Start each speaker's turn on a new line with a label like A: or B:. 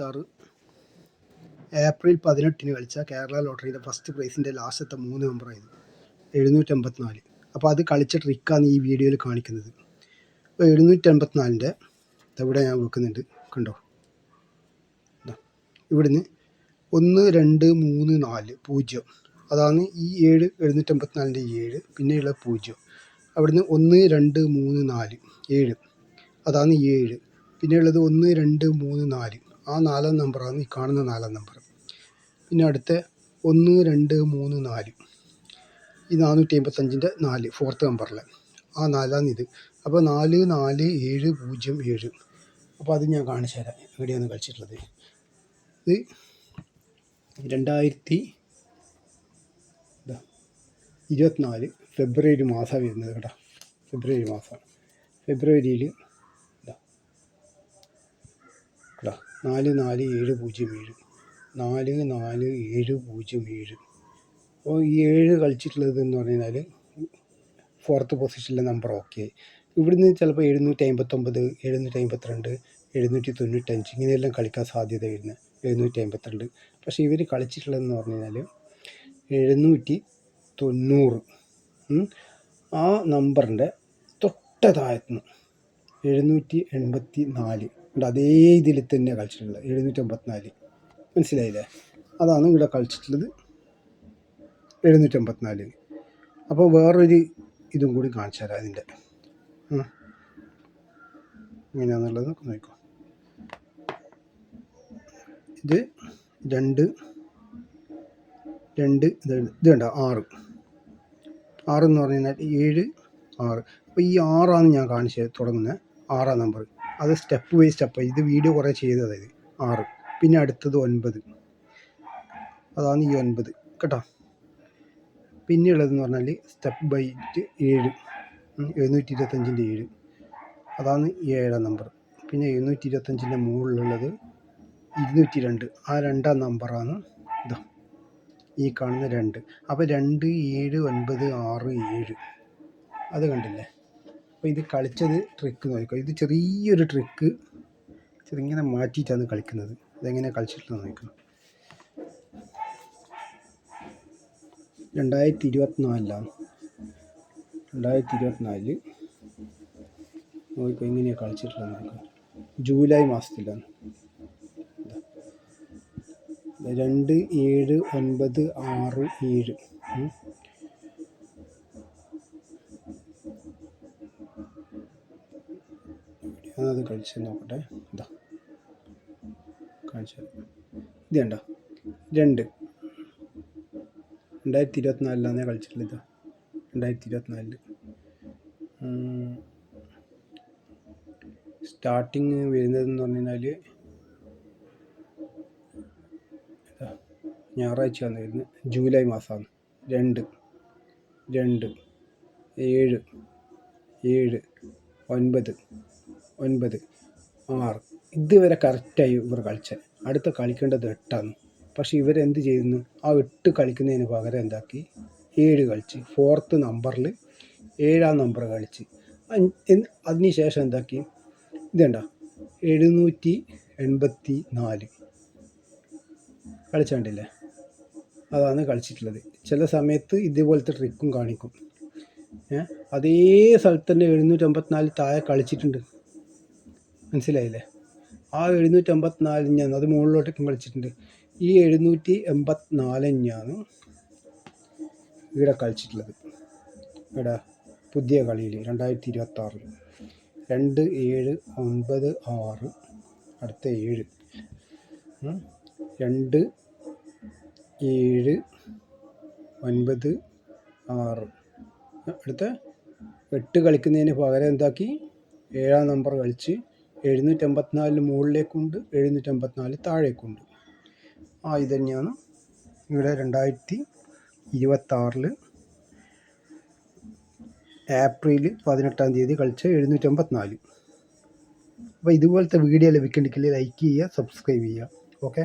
A: 2026 April 18 കളിച്ച Kerala ലോട്ടറിയുടെ first പ്രൈസിൻ്റെ ലാസ്റ്റത്തെ 3 നമ്പറായിരുന്നു 784. അപ്പോൾ അത് കളിച്ച ട്രിക്കാണ് ഈ വീഡിയോയിൽ കാണിക്കുന്നത്. അപ്പോൾ 784ൻ്റെ ഇവിടെ ഞാൻ വെക്കുന്നുണ്ട്, കണ്ടോ. ഇവിടുന്ന് 1 2 3 4 0, അതാണ് ഈ 784ൻ്റെ 7, പിന്നെയുള്ള 0. അവിടുന്ന് 1 2 3 4 7, അതാണ് 7. പിന്നെയുള്ളത് 1 2 3 4, ആ 4ാം നമ്പറാണ് ഈ കാണുന്ന 4ാം നമ്പർ. പിന്നെ അടുത്ത 1 2 3 4, ഈ 455ൻ്റെ 4, 4th നമ്പറിലെ ആ 4ആണ് ഇത്. അപ്പോൾ 4 4 7 0 7. അപ്പോൾ അത് ഞാൻ കാണിച്ചു തരാം എവിടെയാണ് കളിച്ചിട്ടുള്ളത്. ഇത് 2024 ഫെബ്രുവരി മാസമാണ് വരുന്നത് കേട്ടോ. ഫെബ്രുവരി മാസം. ഫെബ്രുവരിയിൽ 4 4 7 0 7, 4 4 7 0 7. അപ്പോൾ ഈ 7 കളിച്ചിട്ടുള്ളത് എന്ന് പറഞ്ഞാൽ 4th പൊസിഷനിലെ നമ്പർ. ഓക്കെ, ഇവിടുന്ന് ചിലപ്പോൾ 759 752 795 ഇങ്ങനെയെല്ലാം കളിക്കാൻ സാധ്യത വരുന്നത്. 752, പക്ഷേ ഇവർ കളിച്ചിട്ടുള്ളതെന്ന് പറഞ്ഞു കഴിഞ്ഞാൽ 790. ആ നമ്പറിൻ്റെ തൊട്ടതായിരുന്നു 784. അതേ ഇതിൽ തന്നെ കളിച്ചിട്ടുള്ളത് 754. മനസ്സിലായില്ലേ? അതാണ് ഇവിടെ കളിച്ചിട്ടുള്ളത് 754. അപ്പോൾ വേറൊരു ഇതും കൂടി കാണിച്ചു തരാം അതിൻ്റെ എങ്ങനെയാണെന്നുള്ളത് നോക്കൂ. ഇത് 2 ഇത് കണ്ടോ, 6 എന്ന് പറഞ്ഞു കഴിഞ്ഞാൽ 7 6. അപ്പോൾ ഈ 6ആണ് ഞാൻ കാണിച്ച് തുടങ്ങുന്നത്, 6ാം നമ്പർ. അത് സ്റ്റെപ്പ് ബൈ സ്റ്റെപ്പ്, ഇത് വീഡിയോ കുറേ ചെയ്തത് 6. പിന്നെ അടുത്തത് 9, അതാണ് ഈ 9 കേട്ടോ. പിന്നെ ഉള്ളതെന്ന് പറഞ്ഞാൽ സ്റ്റെപ്പ് ബൈ 7, 725ൻ്റെ 7, അതാണ് 7ാം നമ്പർ. പിന്നെ 725ൻ്റെ മുകളിലുള്ളത് 202, ആ 2ാം നമ്പറാണ് ഇതാ ഈ കാണുന്ന 2. അപ്പോൾ 2 7 9 6 7, അത് കണ്ടില്ലേ. അപ്പോൾ ഇത് കളിച്ചത് ട്രിക്ക് നോക്കുക. ഇത് ചെറിയൊരു ട്രിക്ക് ചെറിങ്ങനെ മാറ്റിയിട്ടാണ് കളിക്കുന്നത്. ഇതെങ്ങനെയാണ് കളിച്ചിട്ടുള്ളത് നോക്കണം. 2024 നോക്കുക എങ്ങനെയാണ് കളിച്ചിട്ടുള്ളത് നോക്കുക. ജൂലൈ മാസത്തിലാണ്. 2 7 9 6 7. അത് കളിച്ച് നോക്കട്ടെ. ഇതാ കാണിച്ചു. ഇത് കണ്ടോ, 2 2024 കളിച്ചിട്ടുള്ളത്. ഇതാ 2024 സ്റ്റാർട്ടിങ് വരുന്നതെന്ന് പറഞ്ഞു കഴിഞ്ഞാൽ ഞായറാഴ്ചയാണ് വരുന്നത്. ജൂലൈ മാസമാണ്. 2 2 7 7 9 9 6. ഇതുവരെ കറക്റ്റായി ഇവർ കളിച്ചത്. അടുത്ത കളിക്കേണ്ടത് 8ആണ്. പക്ഷേ ഇവരെന്ത് ചെയ്യുന്നു, ആ 8 കളിക്കുന്നതിന് പകരം എന്താക്കി 7 കളിച്ച് 4th നമ്പറിൽ 7ാം നമ്പർ കളിച്ച്. അതിന് ശേഷം എന്താക്കി, ഇതുണ്ട 784 കളിച്ചാണ്ടില്ലേ, അതാണ് കളിച്ചിട്ടുള്ളത്. ചില സമയത്ത് ഇതുപോലത്തെ ട്രിക്കും കാണിക്കും. അതേ സ്ഥലത്ത് തന്നെ 754 താഴെ കളിച്ചിട്ടുണ്ട്. മനസ്സിലായില്ലേ? ആ 754 അത് മുകളിലോട്ടേക്കും കളിച്ചിട്ടുണ്ട്. ഈ 784 ഇവിടെ കളിച്ചിട്ടുള്ളത്. ഇവിടെ പുതിയ കളിയിൽ 2026 2 7 9 6, അടുത്ത 7 2 7 9 6, അടുത്ത 8 കളിക്കുന്നതിന് പകരം എന്താക്കി 7ാം നമ്പർ കളിച്ച് 784 മുകളിലേക്കുണ്ട്, 784 താഴേക്കുണ്ട്. ഇത് തന്നെയാണ് ഇവിടെ 2026 ഏപ്രിൽ 18 തീയതി കളിച്ച 784. അപ്പോൾ ഇതുപോലത്തെ വീഡിയോ ലഭിക്കണമെങ്കിൽ ലൈക്ക് ചെയ്യുക, സബ്സ്ക്രൈബ് ചെയ്യുക. ഓക്കെ.